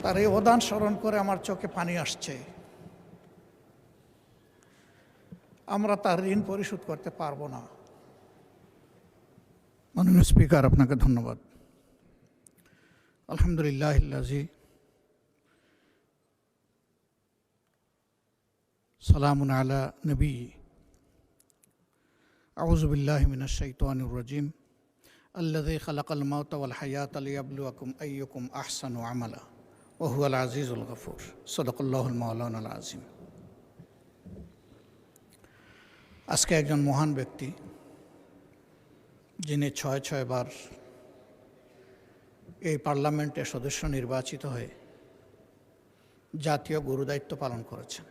তার এই অবদান স্মরণ করে আমার চোখে পানি আসছে। আমরা তার ঋণ পরিশোধ করতে পারবো না। মাননীয় স্পিকার, আপনাকে ধন্যবাদ। আলহামদুলিল্লাহিল্লাযী সালামুন আলা নবী আউযু বিল্লাহি মিনাশ শাইতানির রাজীম আল্লাযী খালাকাল মাউতা ওয়াল হায়াতা লিয়াবলুয়াকুম আইয়ুকুম আহসানু আমালা ওয়া হুয়াল আজিজুল গফুর। সাদাকাল্লাহুল মাওলানাল আযীম। আজকে একজন মহান ব্যক্তি, যিনি ৬ বার এই পার্লামেন্টের সদস্য নির্বাচিত হয়ে জাতীয় গুরুদায়িত্ব পালন করেছেন,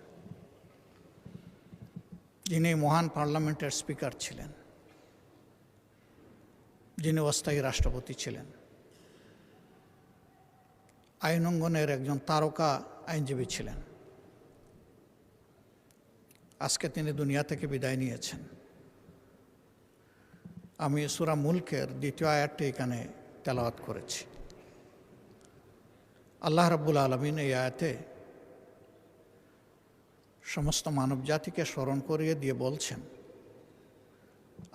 যিনি মহান পার্লামেন্টের স্পিকার ছিলেন, যিনি অস্থায়ী রাষ্ট্রপতি ছিলেন, আইন অঙ্গনের একজন তারকা আইনজীবী ছিলেন। আজকে তিনি দুনিয়া থেকে বিদায় নিয়েছেন। আমি সূরা মুলকের ২য় আয়াতটি এখানে তেলাওয়াত করেছি। আল্লাহ রাব্বুল আলামিন এই আয়াতে সমস্ত মানব জাতিকে স্মরণ করিয়ে দিয়ে বলছেন,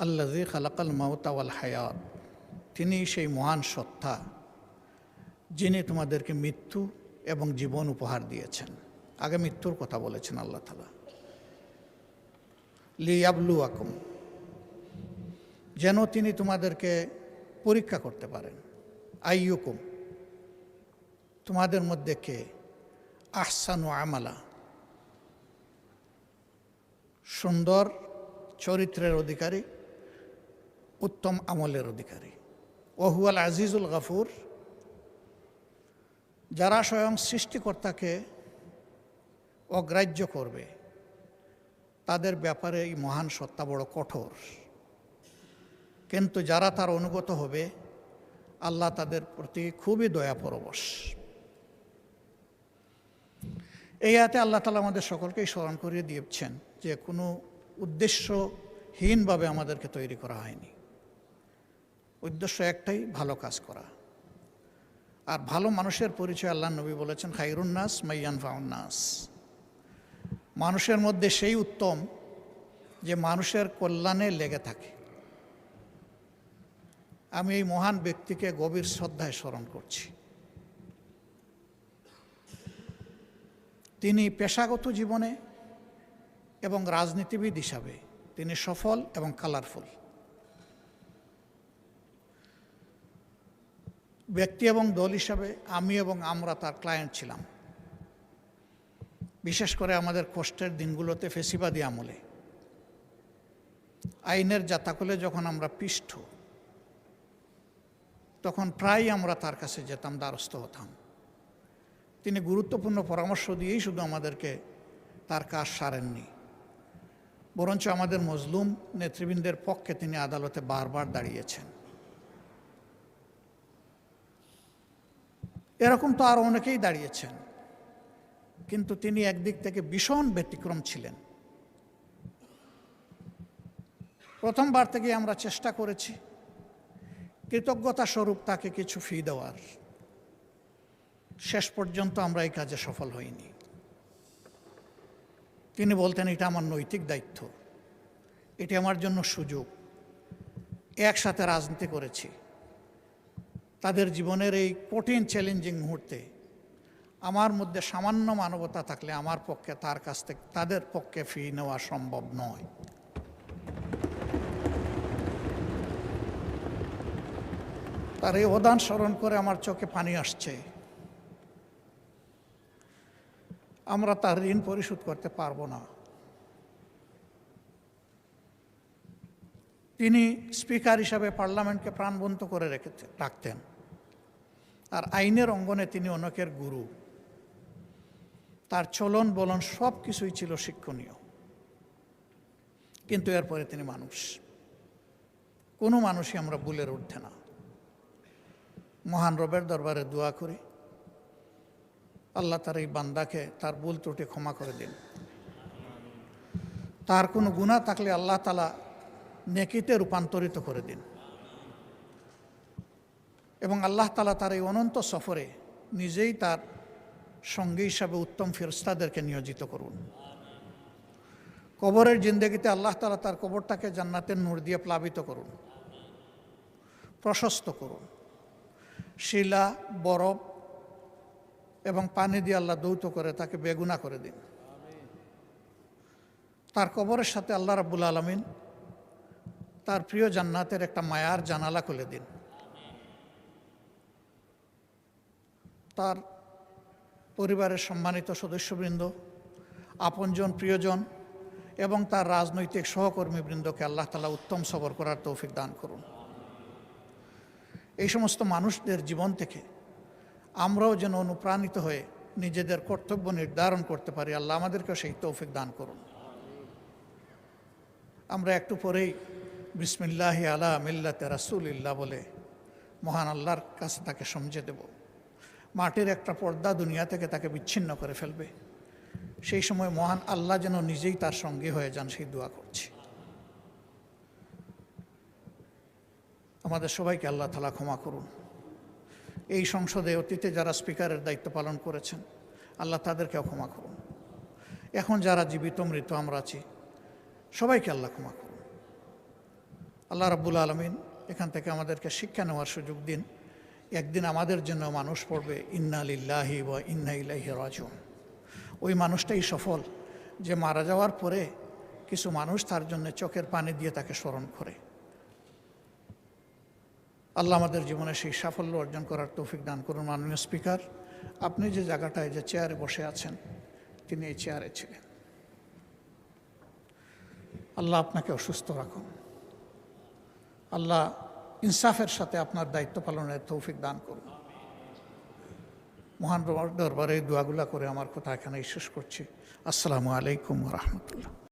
আল্লাযী খালাকাল মাউতা ওয়াল হায়াত, তিনি সেই মহান সত্তা যিনি তোমাদেরকে মৃত্যু এবং জীবন উপহার দিয়েছেন। আগে মৃত্যুর কথা বলেছেন আল্লাহ তাআলা, লিয়াবলুয়াকুম, যেন তিনি তোমাদেরকে পরীক্ষা করতে পারেন। আইয়ুকুম, তোমাদের মধ্যে কে আহসানু আমালা, সুন্দর চরিত্রের অধিকারী, উত্তম আমলের অধিকারী। ওয়া হুয়াল আজিজুল গফুর, যারা স্বয়ং সৃষ্টিকর্তাকে অগ্রাহ্য করবে তাদের ব্যাপারে এই মহান সত্তা বড় কঠোর, কিন্তু যারা তার অনুগত হবে আল্লাহ তাদের প্রতি খুবই দয়াপরবশ। এই আয়াতে আল্লাহ তাআলা আমাদের সকলকেই স্মরণ করিয়ে দিয়েছেন যে কোনো উদ্দেশ্যহীনভাবে আমাদেরকে তৈরি করা হয়নি। উদ্দেশ্য একটাই, ভালো কাজ করা। আর ভালো মানুষের পরিচয় আল্লাহ নবী বলেছেন, খায়রুন নাস মাইয়ানফাউন নাস, মানুষের মধ্যে সেই উত্তম যে মানুষের কল্যাণে লেগে থাকে। আমি এই মহান ব্যক্তিকে গভীর শ্রদ্ধায় স্মরণ করছি। তিনি পেশাগত জীবনে এবং রাজনীতিবিদ হিসাবে তিনি সফল এবং কালারফুল। ব্যক্তি এবং দল হিসাবে আমি এবং আমরা তার ক্লায়েন্ট ছিলাম, বিশেষ করে আমাদের কষ্টের দিনগুলোতে ফেসিবাদী আমলে আইনের জাতাকলে যখন আমরা পিষ্ট, তখন প্রায় আমরা তার কাছে যেতাম, দ্বারস্থ হতাম। তিনি গুরুত্বপূর্ণ পরামর্শ দিয়েই শুধু আমাদেরকে তার কাজ সারেননি, বরঞ্চ আমাদের মজলুম নেতৃবৃন্দের পক্ষে তিনি আদালতে বারবার দাঁড়িয়েছেন। এরকম তো আরও অনেকেই দাঁড়িয়েছেন, কিন্তু তিনি একদিক থেকে ভীষণ ব্যতিক্রম ছিলেন। প্রথমবার থেকে আমরা চেষ্টা করেছি কৃতজ্ঞতা স্বরূপ তাকে কিছু ফি দেওয়ার। শেষ পর্যন্ত আমরা এই কাজে সফল হইনি। তিনি বলতেন, এটা আমার নৈতিক দায়িত্ব, এটি আমার জন্য সুযোগ। একসাথে রাজনীতি করেছি, তাদের জীবনের এই কঠিন চ্যালেঞ্জিং মুহূর্তে আমার মধ্যে সামান্য মানবতা থাকলে আমার পক্ষে তার কাছ থেকে তাদের পক্ষে ফি নেওয়া সম্ভব নয়। তার এই অবদান স্মরণ করে আমার চোখে পানি আসছে। আমরা তার ঋণ পরিশোধ করতে পারবো না। তিনি স্পিকার হিসাবে পার্লামেন্টকে প্রাণবন্ত করে রাখতেন, আর আইনের অঙ্গনে তিনি অনেকের গুরু। তার চলন বলন সব কিছুই ছিল শিক্ষণীয়। কিন্তু এরপরে তিনি মানুষ, কোনো মানুষই আমরা ভুলের ঊর্ধ্বে না। মহান রবের দরবারে দোয়া করি, আল্লাহ তার এই বান্দাকে তার ভুল ত্রুটি ক্ষমা করে দিন। তার কোনো গুনাহ থাকলে আল্লাহ তাআলা নেকিতে রূপান্তরিত করে দিন, এবং আল্লাহ তাআলা তার এই অনন্ত সফরে নিজেই তার সঙ্গী হিসাবে উত্তম ফেরেশতাদেরকে নিয়োজিত করুন। কবরের জিন্দেগিতে আল্লাহ তাআলা তার কবরটাকে জান্নাতের নূর দিয়ে প্লাবিত করুন, প্রশস্ত করুন। শিলা, বরফ এবং পানি দিয়ে আল্লাহ দৌত করে তাকে বেগুনা করে দিন। তার কবরের সাথে আল্লাহ রাব্বুল আলামিন তার প্রিয় জান্নাতের একটা মায়ার জানালা খুলে দিন। তার পরিবারের সম্মানিত সদস্যবৃন্দ, আপনজন, প্রিয়জন এবং তার রাজনৈতিক সহকর্মীবৃন্দকে আল্লাহ তাআলা উত্তম সবর করার তৌফিক দান করুন। এই সমস্ত মানুষদের জীবন থেকে আমরাও যেন অনুপ্রাণিত হয়ে নিজেদের কর্তব্য নির্ধারণ করতে পারি। আল্লাহ আমাদেরকে সেই তৌফিক দান করুন। আমরা একটু পরেই বিসমিল্লাহি আলা মিল্লাতে রাসূলিল্লাহ বলে মহান আল্লাহর কাছে তাকে সমঝে দেব। মাটির একটা পর্দা দুনিয়া থেকে তাকে বিচ্ছিন্ন করে ফেলবে। সেই সময় মহান আল্লাহ যেন নিজেই তার সঙ্গী হয়ে যান, সেই দোয়া করছি। আমাদের সবাইকে আল্লাহ তাআলা ক্ষমা করুন। এই সংসদে অতীতে যারা স্পিকারের দায়িত্ব পালন করেছেন, আল্লাহ তাদেরকেও ক্ষমা করুন। এখন যারা জীবিত মৃত আমরা আছি, সবাইকে আল্লাহ ক্ষমা করুন। আল্লাহ রাব্বুল আলামিন এখান থেকে আমাদেরকে শিক্ষা নেওয়ার সুযোগ দিন। একদিন আমাদের জন্য মানুষ পড়বে ইন্না লিল্লাহি ওয়া ইন্না ইলাইহি রাজিউন। ওই মানুষটাই সফল যে মারা যাওয়ার পরে কিছু মানুষ তার জন্য চোখের পানি দিয়ে তাকে স্মরণ করে। আল্লাহ আমাদের জীবনে সেই সাফল্য অর্জন করার তৌফিক দান করুন। মাননীয় স্পিকার, আপনি যে জায়গাটায় যে চেয়ারে বসে আছেন, তিনি এই চেয়ারে ছিলেন। আল্লাহ আপনাকে অসুস্থ রাখুন। আল্লাহ ইনসাফের সাথে আপনার দায়িত্ব পালনের তৌফিক দান করুন। মহান দরবারে এই দোয়াগুলা করে আমার কথা এখানেই শেষ করছি। আসসালামু আলাইকুম ওয়া রাহমাতুল্লাহ।